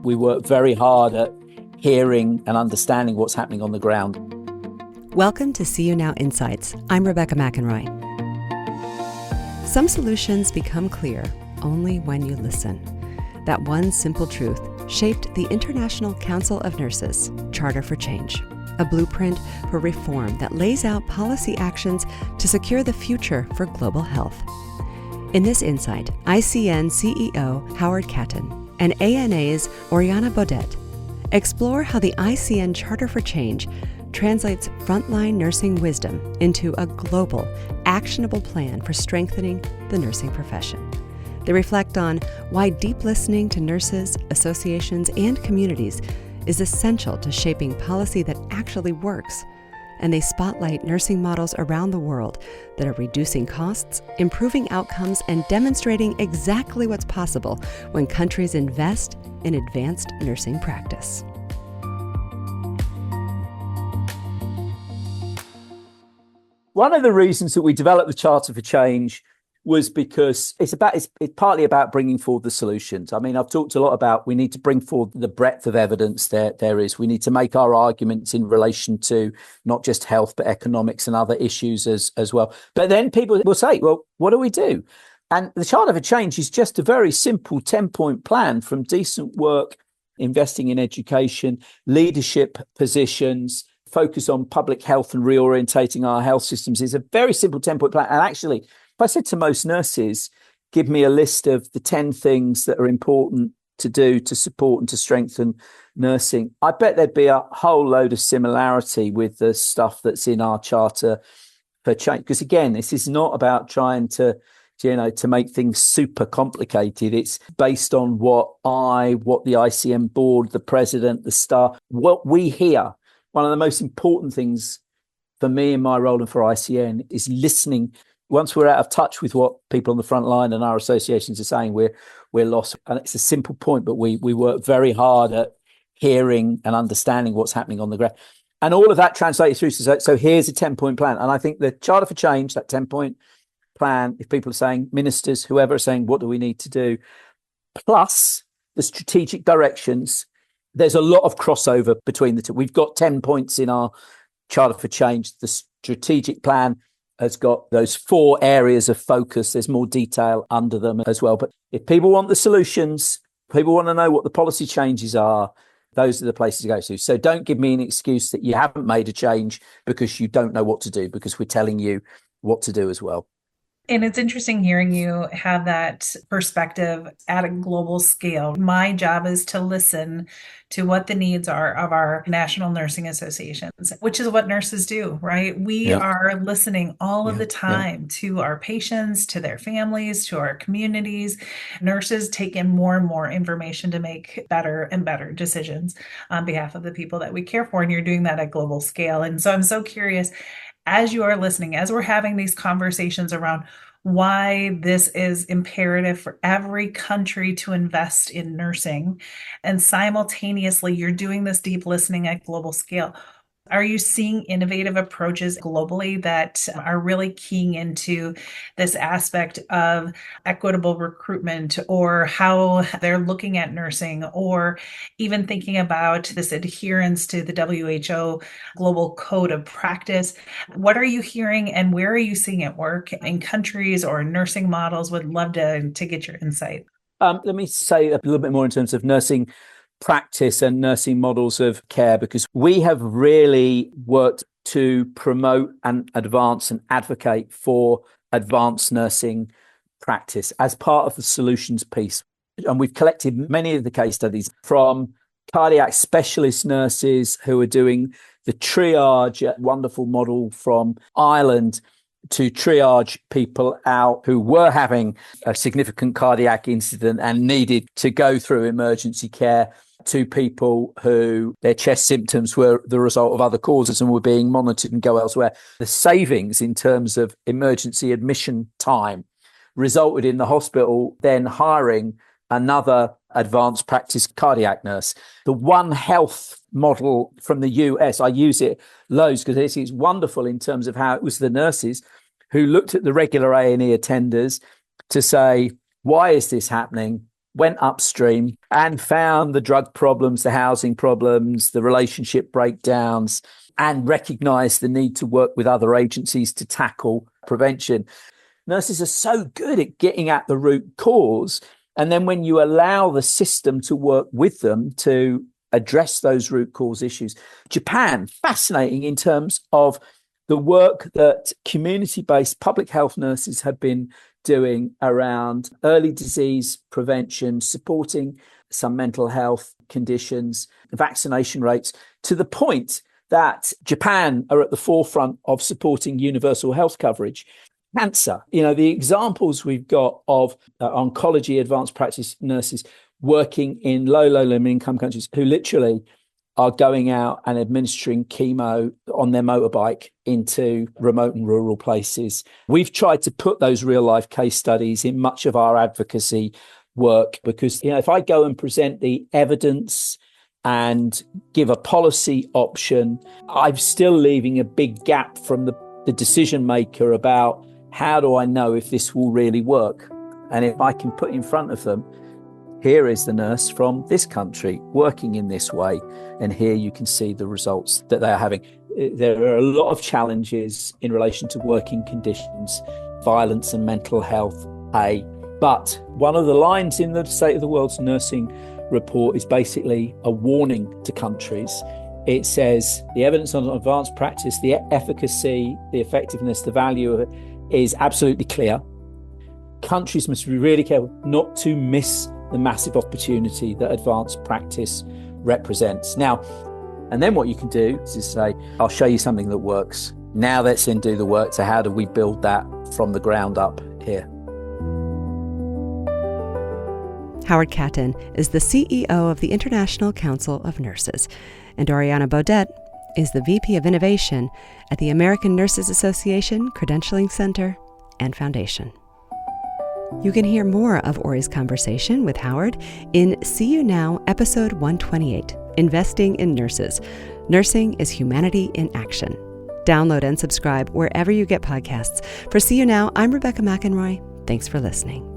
We work very hard at hearing and understanding what's happening on the ground. Welcome to See You Now Insights. I'm Rebecca McEnroy. Some solutions become clear only when you listen. That one simple truth shaped the International Council of Nurses Charter for Change, a blueprint for reform that lays out policy actions to secure the future for global health. In this insight, ICN CEO Howard Catton and ANA's Oriana Beaudet explore how the ICN Charter for Change translates frontline nursing wisdom into a global, actionable plan for strengthening the nursing profession. They reflect on why deep listening to nurses, associations, and communities is essential to shaping policy that actually works. And they spotlight nursing models around the world that are reducing costs, improving outcomes, and demonstrating exactly what's possible when countries invest in advanced nursing practice. One of the reasons that we developed the Charter for Change was because it's partly about bringing forward the solutions. I mean, I've talked a lot about we need to bring forward the breadth of evidence there is. We need to make our arguments in relation to not just health, but economics and other issues as well. But then people will say, well, what do we do? And the Charter for Change is just a very simple 10-point plan from decent work, investing in education, leadership positions, focus on public health and reorientating our health systems. Is a very simple 10-point plan. And actually, if I said to most nurses, give me a list of the 10 things that are important to do to support and to strengthen nursing, I bet there'd be a whole load of similarity with the stuff that's in our Charter for Change. Because again, this is not about trying to make things super complicated. It's based on what the ICN board, the president, the staff, what we hear. One of the most important things for me in my role and for ICN is listening. Once we're out of touch with what people on the front line and our associations are saying, we're lost. And it's a simple point, but we work very hard at hearing and understanding what's happening on the ground. And all of that translates through to, so here's a 10-point plan. And I think the Charter for Change, that 10-point plan, if people are saying, ministers, whoever are saying, what do we need to do? Plus the strategic directions, there's a lot of crossover between the two. We've got 10 points in our Charter for Change. The strategic plan has got those 4 areas of focus. There's more detail under them as well. But if people want the solutions, people want to know what the policy changes are, those are the places to go to. So don't give me an excuse that you haven't made a change because you don't know what to do, because we're telling you what to do as well. And it's interesting hearing you have that perspective at a global scale. My job is to listen to what the needs are of our national nursing associations, which is what nurses do, right? We are listening all of the time to our patients, to their families, to our communities. Nurses take in more and more information to make better and better decisions on behalf of the people that we care for. And you're doing that at global scale. And so I'm so curious, as you are listening, as we're having these conversations around why this is imperative for every country to invest in nursing, and simultaneously you're doing this deep listening at global scale, are you seeing innovative approaches globally that are really keying into this aspect of equitable recruitment, or how they're looking at nursing, or even thinking about this adherence to the WHO Global Code of Practice? What are you hearing, and where are you seeing it work in countries or nursing models? Would love to get your insight. Let me say a little bit more in terms of nursing practice and nursing models of care, because we have really worked to promote and advance and advocate for advanced nursing practice as part of the solutions piece. And we've collected many of the case studies from cardiac specialist nurses who are doing the triage, a wonderful model from Ireland, to triage people out who were having a significant cardiac incident and needed to go through emergency care, to people who their chest symptoms were the result of other causes and were being monitored and go elsewhere. The savings in terms of emergency admission time resulted in the hospital then hiring another advanced practice cardiac nurse. The One Health model from the US, I use it loads because it's wonderful in terms of how it was the nurses who looked at the regular A&E attenders to say, why is this happening? went upstream and found the drug problems, the housing problems, the relationship breakdowns, and recognized the need to work with other agencies to tackle prevention. Nurses are so good at getting at the root cause. And then when you allow the system to work with them to address those root cause issues. Japan, fascinating in terms of the work that community-based public health nurses have been doing around early disease prevention, supporting some mental health conditions, vaccination rates, to the point that Japan are at the forefront of supporting universal health coverage. Cancer, the examples we've got of oncology advanced practice nurses working in low income countries who literally are going out and administering chemo on their motorbike into remote and rural places. We've tried to put those real life case studies in much of our advocacy work because, if I go and present the evidence and give a policy option, I'm still leaving a big gap from the decision maker about how do I know if this will really work? And if I can put in front of them, here is the nurse from this country working in this way. And here you can see the results that they are having. There are a lot of challenges in relation to working conditions, violence and mental health, but one of the lines in the State of the World's Nursing report is basically a warning to countries. It says the evidence on advanced practice, the efficacy, the effectiveness, the value of it is absolutely clear. Countries must be really careful not to miss the massive opportunity that advanced practice represents. Now, and then what you can do is say, I'll show you something that works. Now let's then do the work to how do we build that from the ground up here. Howard Catton is the CEO of the International Council of Nurses, and Oriana Beaudet is the VP of Innovation at the American Nurses Association Credentialing Center and Foundation. You can hear more of Ori's conversation with Howard in See You Now, episode 128, Investing in Nurses. Nursing is Humanity in Action. Download and subscribe wherever you get podcasts. For See You Now, I'm Rebecca McEnroy. Thanks for listening.